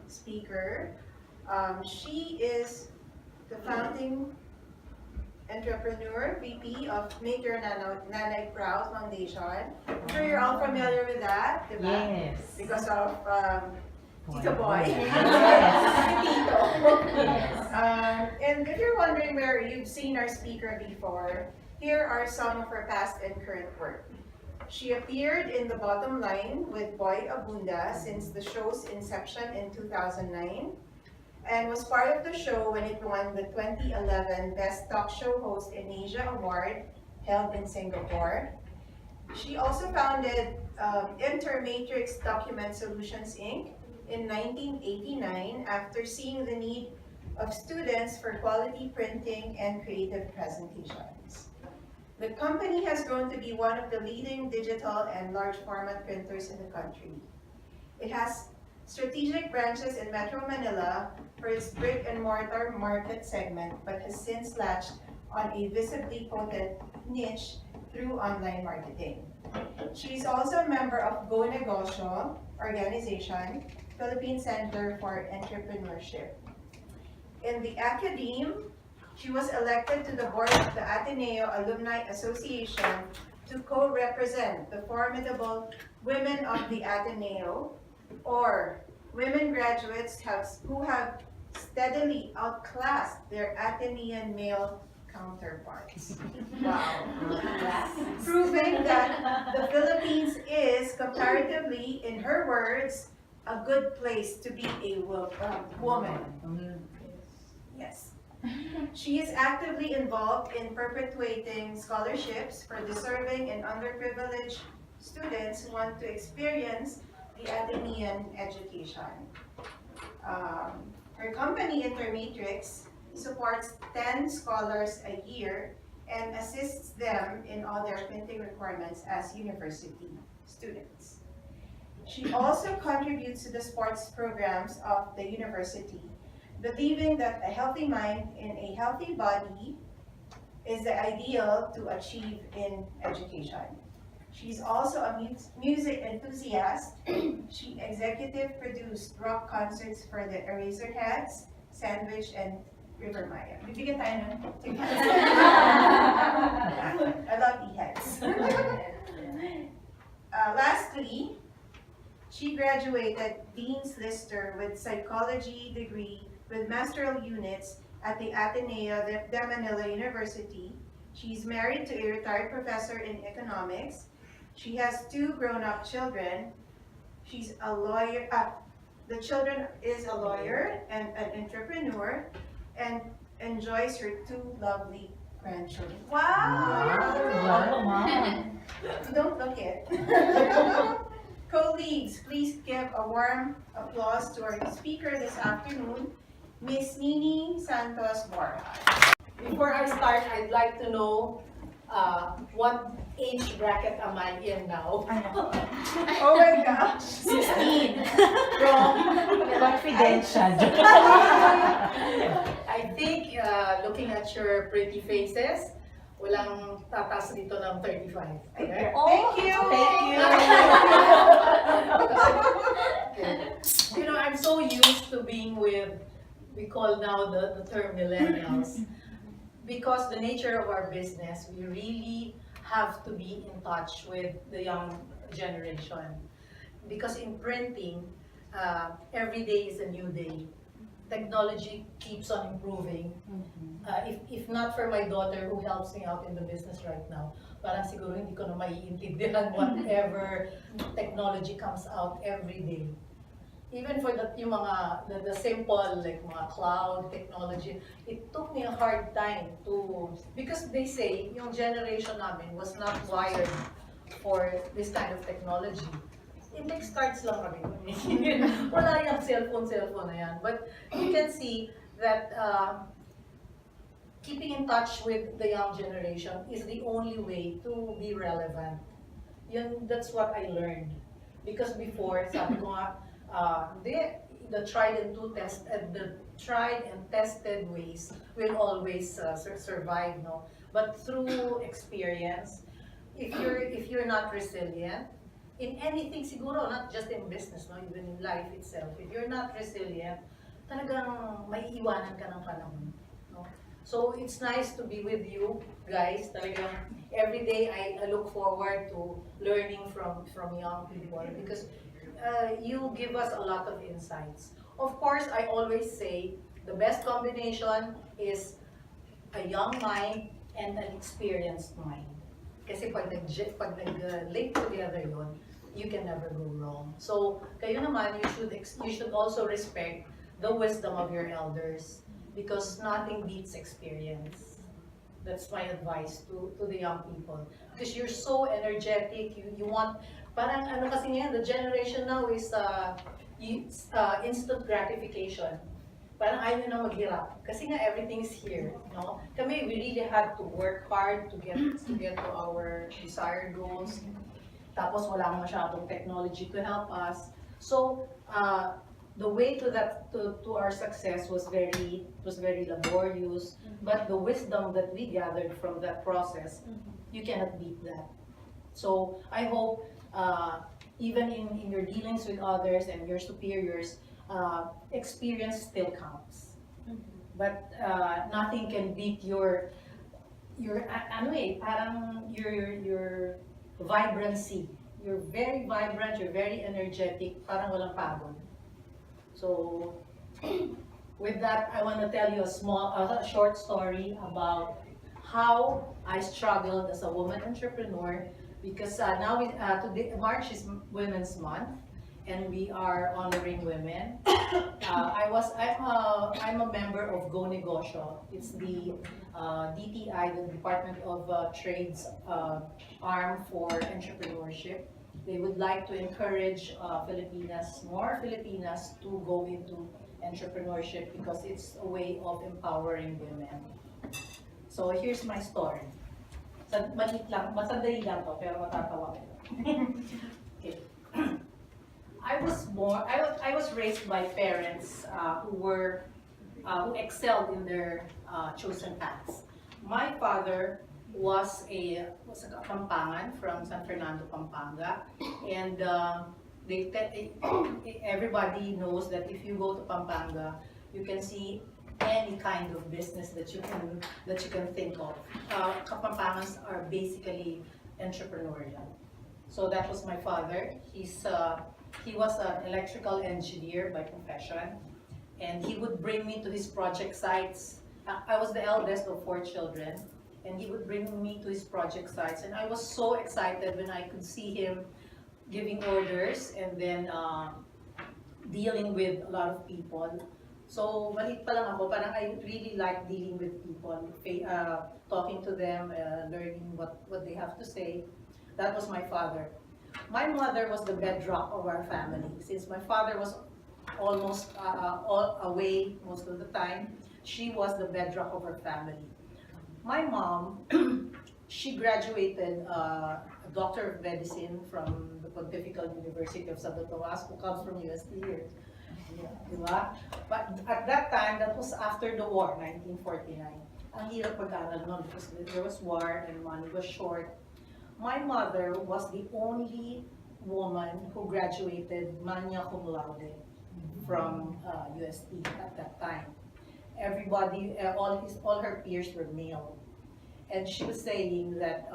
speaker. She is the founding entrepreneur, VP of Make Your Nanay Proud Foundation. I'm sure you're all familiar with that, diba? Yes. Because of Tito Boy. Yes. Tito. Yes. And if you're wondering where you've seen our speaker before, here are some of her past and current work. She appeared in The Bottom Line with Boy Abunda since the show's inception in 2009, and was part of the show when it won the 2011 Best Talk Show Host in Asia Award held in Singapore. She also founded Intermatrix Document Solutions Inc. in 1989 after seeing the need of students for quality printing and creative presentations. The company has grown to be one of the leading digital and large format printers in the country. It has strategic branches in Metro Manila for its brick and mortar market segment, but has since latched on a visibly potent niche through online marketing. She is also a member of Go Negosyo organization, Philippine Center for Entrepreneurship. In the academe, she was elected to the board of the Ateneo Alumni Association to co-represent the formidable Women of the Ateneo, or women graduates who have steadily outclassed their Atenean male counterparts. Wow. Proving that the Philippines is, comparatively, in her words, a good place to be a woman. Yes. She is actively involved in perpetuating scholarships for deserving and underprivileged students who want to experience the Atenean education. Her company, Intermatrix, supports 10 scholars a year and assists them in all their printing requirements as university students. She also contributes to the sports programs of the university, believing that a healthy mind in a healthy body is the ideal to achieve in education. She's also a music enthusiast. She executive produced rock concerts for the Eraserheads, Sandwich, and River Maya. Bibigyan tayo ng I love E-heads. Lastly, she graduated Dean's Lister with psychology degree with masteral units at the Ateneo de Manila University. She's married to a retired professor in economics. She has 2 grown-up children. She's a lawyer. The children is a lawyer and an entrepreneur, and enjoys her 2 lovely grandchildren. Wow! Wow. Don't look it. Colleagues, please give a warm applause to our speaker this afternoon, Ms. Nini Santos-Borja. Before I start, I'd like to know what age bracket am I in now? Oh my gosh! 16. Confidential. I think, looking at your pretty faces, walang tatas dito ng 35. Okay? Thank you! You know, I'm so used to being with, we call now the term millennials. Because the nature of our business, we really have to be in touch with the young generation. Because in printing, every day is a new day. Technology keeps on improving. If not for my daughter who helps me out in the business right now, parang siguro hindi ko na maiintindihan whatever technology comes out every day. Even for the simple, like mga cloud technology, it took me a hard time to, because they say yung generation namin was not wired for this kind of technology. Index cards lang kami. Wala yung cellphone na yan. But you can see that keeping in touch with the young generation is the only way to be relevant. That's what I learned. Because before, sabi ko nga, the tried and tested ways will always survive, no? But through experience, if you're not resilient, in anything siguro, not just in business, no, even in life itself, if you're not resilient, talagang maiiwanan ka ng panahon. No? So it's nice to be with you guys. Talagang every day I look forward to learning from young people because you give us a lot of insights. Of course, I always say the best combination is a young mind and an experienced mind. Kasi pag nag-link together yun, you can never go wrong. So, kayo naman, you should also respect the wisdom of your elders because nothing beats experience. That's my advice to the young people. Because you're so energetic, you want, parang ano kasi ngayon, the generation now is instant gratification. Parang ayaw na maghirap. Kasi nga everything's here, no? Kami, we really had to work hard to get to our desired goals. Tapos wala masyadong technology to help us. So, the way to our success was very laborious, but the wisdom that we gathered from that process, you cannot beat that. So, I hope even in your dealings with others and your superiors, experience still counts. But nothing can beat your vibrancy. You're very vibrant, you're very energetic, parang walang pagod. So, with that, I want to tell you a short story about how I struggled as a woman entrepreneur because now today, March is Women's Month and we are honoring women. I'm a member of Go Negosyo. It's the DTI, the Department of Trade's arm for entrepreneurship. They would like to encourage more Filipinas to go into entrepreneurship because it's a way of empowering women. So here's my story. Masandali lang to, pero matatawa kayo. Okay. I was raised by parents who excelled in their chosen paths. My father was a Kapampangan from San Fernando, Pampanga, and everybody knows that if you go to Pampanga, you can see any kind of business that you can think of. Kapampangans are basically entrepreneurial. So that was my father. He was an electrical engineer by profession, and he would bring me to his project sites. I was the eldest of 4 children, and he would bring me to his project sites, and I was so excited when I could see him giving orders and then dealing with a lot of people. So, maliit pa lang ako, parang I really like dealing with people, talking to them, learning what they have to say. That was my father. My mother was the bedrock of our family. Since my father was almost all away most of the time, she was the bedrock of our family. My mom, she graduated a Doctor of Medicine from the Pontifical University of Santo Tomas, who comes from UST here. Diba? But at that time, that was after the war, 1949. Ang hirap mag-aral nun because there was war and money was short. My mother was the only woman who graduated magna cum laude from UST at that time. Everybody, all her peers were male. And she was saying that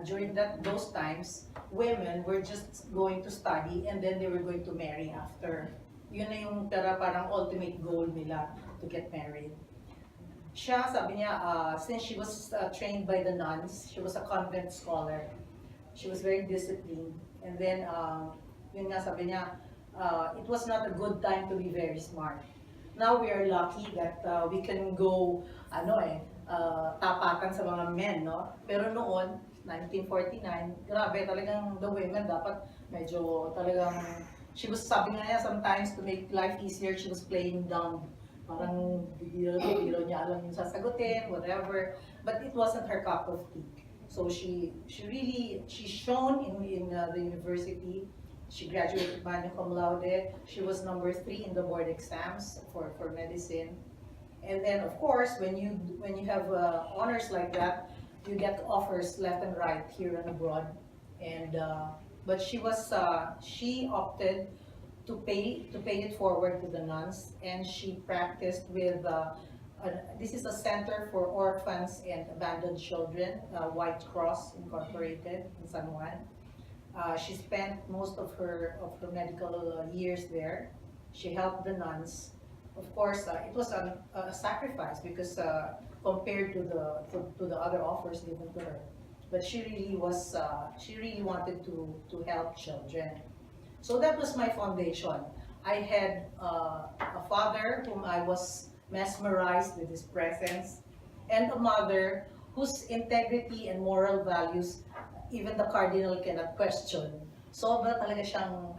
during those times, women were just going to study and then they were going to marry after. Yun na yung parang ultimate goal nila, to get married. Siya, sabi niya, since she was trained by the nuns, she was a convent scholar. She was very disciplined. And then, yun nga, sabi niya, it was not a good time to be very smart. Now we are lucky that we can go, tapakan sa mga men, no? Pero noon, 1949, grabe, talagang the women dapat medyo talagang, she was, sabi nga niya, sometimes to make life easier, she was playing dumb. Parang biro niya alam yung sasagutin, whatever. But it wasn't her cup of tea. So she shone in the university. She graduated magna cum laude. She was number 3 in the board exams for medicine. And then of course, when you have honors like that, you get offers left and right here and abroad. And but she opted to pay it forward to the nuns, and she practiced with this is a center for orphans and abandoned children, White Cross Incorporated in San Juan. She spent most of her medical years there. She helped the nuns. Of course, it was a sacrifice because compared to the other offers given to her, but she really wanted to help children. So that was my foundation. I had a father whom I was mesmerized with his presence, and a mother whose integrity and moral values even the cardinal cannot question. Sobra talaga siyang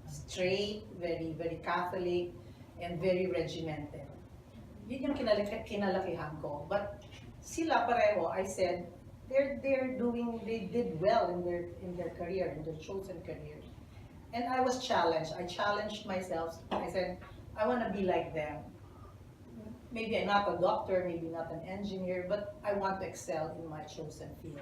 straight, very Catholic, and very regimented. Yun yung kinalakihan ko. But sila pareho, I said, they did well in their career, in their chosen career. And I was challenged. I challenged myself. I said, I want to be like them. Maybe I'm not a doctor, maybe not an engineer, but I want to excel in my chosen field.